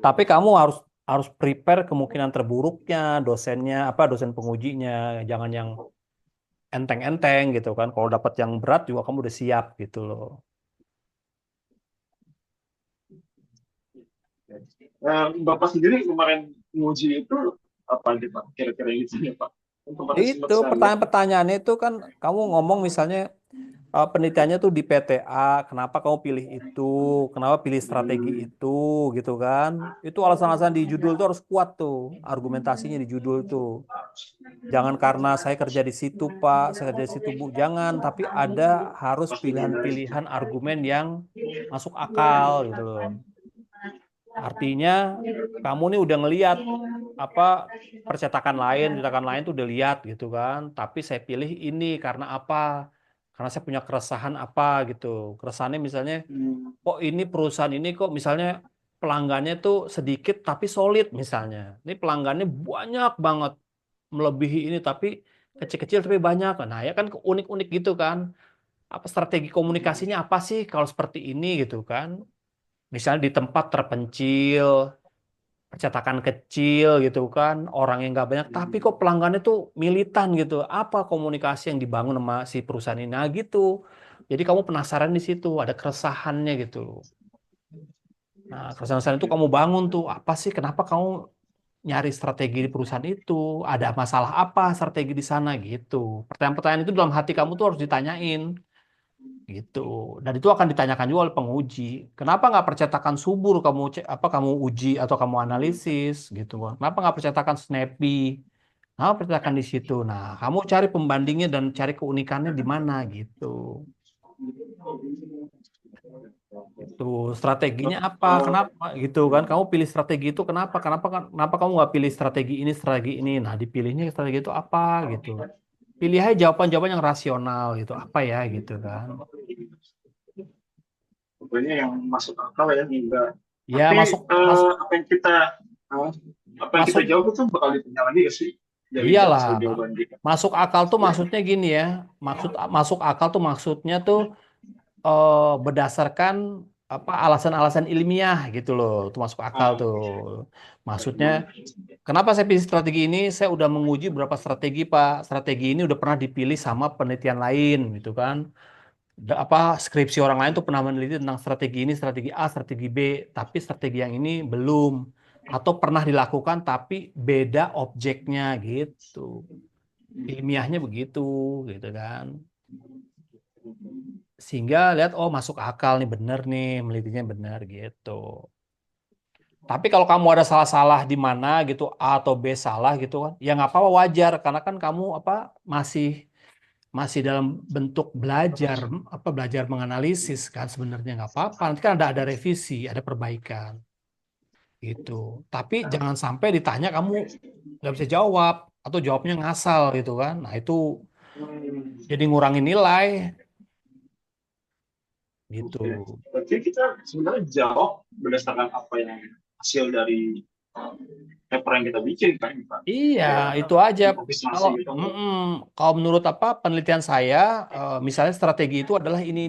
Tapi kamu harus harus prepare kemungkinan terburuknya, dosennya apa dosen pengujinya, jangan yang enteng-enteng gitu kan. Kalau dapat yang berat juga kamu udah siap gitu loh. Bapak sendiri kemarin menguji itu apa nih Pak? Kira-kira gitu ya Pak? Untuk kemarin sempat Itu saya lihat. pertanyaan-pertanyaannya itu kan kamu ngomong misalnya penelitiannya tuh di PTA, kenapa kamu pilih itu, kenapa pilih strategi Hmm, itu, gitu kan? Itu alasan-alasan di judul tuh harus kuat tuh, argumentasinya di judul tuh. Jangan karena saya kerja di situ, Pak, saya kerja di situ, Bu. Jangan, tapi ada harus pilihan-pilihan argumen yang masuk akal gitu loh. Artinya kamu nih udah ngeliat apa percetakan lain tuh udah lihat gitu kan. Tapi saya pilih ini karena apa? Karena saya punya keresahan apa gitu. Keresahannya misalnya, kok ini perusahaan ini kok misalnya pelanggannya tuh sedikit tapi solid misalnya. Ini pelanggannya banyak banget melebihi ini tapi kecil-kecil tapi banyak. Nah, ya kan unik-unik gitu kan. Apa strategi komunikasinya apa sih kalau seperti ini gitu kan? Misalnya di tempat terpencil, percetakan kecil gitu kan, orang yang nggak banyak, tapi kok pelanggannya tuh militan gitu. Apa komunikasi yang dibangun sama si perusahaan ini? Nah gitu. Jadi kamu penasaran di situ, ada keresahannya gitu. Nah, keresahan itu kamu bangun tuh, apa sih, kenapa kamu nyari strategi di perusahaan itu? Ada masalah apa strategi di sana gitu. Pertanyaan-pertanyaan itu dalam hati kamu tuh harus ditanyain gitu. Dan itu akan ditanyakan juga oleh penguji. Kenapa nggak percetakan subur kamu apa kamu uji atau kamu analisis gitu? Kenapa nggak percetakan snappy? Kenapa percetakan di situ? Nah, kamu cari pembandingnya dan cari keunikannya di mana gitu. Itu strateginya apa? Oh, Kenapa gitu kan? Kamu pilih strategi itu kenapa? Kenapa kamu nggak pilih strategi ini, strategi ini? Nah, dipilihnya strategi itu apa gitu. Pilih aja jawaban-jawaban yang rasional gitu. Apa ya gitu kan? pokoknya yang masuk akal ya enggak. Ya Tapi masuk masuk apa yang kita eh, apa yang kita masuk jawab itu bakal ditanya lagi ya sih dari iyalah, hasil jawaban kita. masuk akal tuh maksudnya gini ya. Masuk akal tuh maksudnya tuh berdasarkan apa alasan-alasan ilmiah gitu loh. Itu masuk akal Ah, tuh. Maksudnya kenapa saya pilih strategi ini? Saya udah menguji beberapa strategi, Pak. Strategi ini udah pernah dipilih sama penelitian lain gitu kan. Apa skripsi orang lain tuh pernah meneliti tentang strategi ini, strategi A, strategi B, tapi strategi yang ini belum atau pernah dilakukan tapi beda objeknya gitu. Ilmiahnya begitu gitu kan. Sehingga lihat oh masuk akal nih bener nih melitinya bener gitu. Tapi kalau kamu ada salah-salah di mana gitu A atau B salah gitu kan, ya nggak apa-apa wajar karena kan kamu apa masih masih dalam bentuk belajar apa belajar menganalisis kan sebenarnya nggak apa-apa. Nanti kan ada revisi, ada perbaikan gitu. Tapi jangan sampai ditanya kamu nggak bisa jawab atau jawabnya ngasal gitu kan. Nah itu jadi ngurangin nilai gitu. oke. Berarti kita sebenarnya jawab berdasarkan apa yang hasil dari paper yang kita bikin kan, Pak? Iya, Kayak itu aja. improvisasi Kalau gitu. mm-mm, kalau menurut apa penelitian saya, misalnya strategi itu adalah ini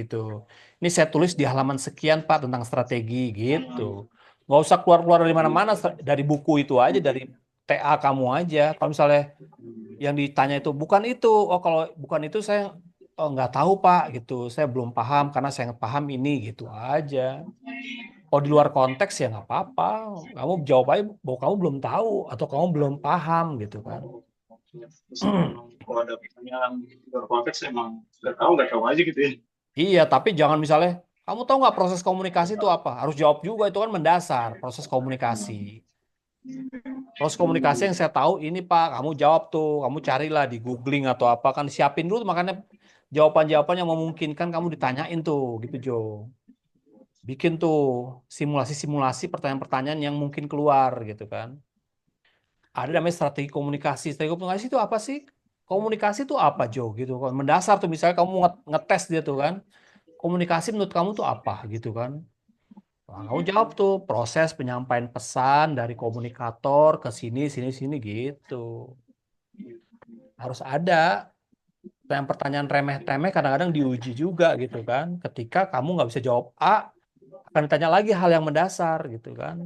gitu. Ini saya tulis di halaman sekian Pak tentang strategi gitu. Nggak usah keluar-keluar dari mana-mana, dari buku itu aja, dari TA kamu aja. Kalau misalnya yang ditanya itu bukan itu, oh kalau bukan itu saya oh, nggak tahu Pak gitu. Saya belum paham karena saya nggak paham ini gitu aja. Kalau di luar konteks ya nggak apa-apa. Kamu jawab aja bahwa kamu belum tahu atau kamu belum paham gitu kan. Terus memang kalau ada pertanyaan di luar konteks emang nggak tahu aja gitu ya. Iya, tapi jangan misalnya, kamu tahu nggak proses komunikasi itu apa? Harus jawab juga, itu kan mendasar, proses komunikasi. Proses komunikasi yang saya tahu ini Pak, kamu jawab tuh, kamu carilah di googling atau apa, kan siapin dulu makanya jawaban-jawaban yang memungkinkan kamu ditanyain tuh, gitu Jo. Bikin tuh simulasi-simulasi pertanyaan-pertanyaan yang mungkin keluar gitu kan. Ada namanya strategi komunikasi. Strategi komunikasi itu apa sih? Komunikasi itu apa, Jo? Gitu kan. Mendasar tuh misalnya kamu ngetes dia tuh kan. Komunikasi menurut kamu tuh apa gitu kan? Nah, kamu jawab tuh proses penyampaian pesan dari komunikator ke sini sini sini gitu. Harus ada yang pertanyaan remeh-temeh kadang-kadang diuji juga gitu kan. Ketika kamu nggak bisa jawab A, akan ditanya lagi hal yang mendasar gitu kan.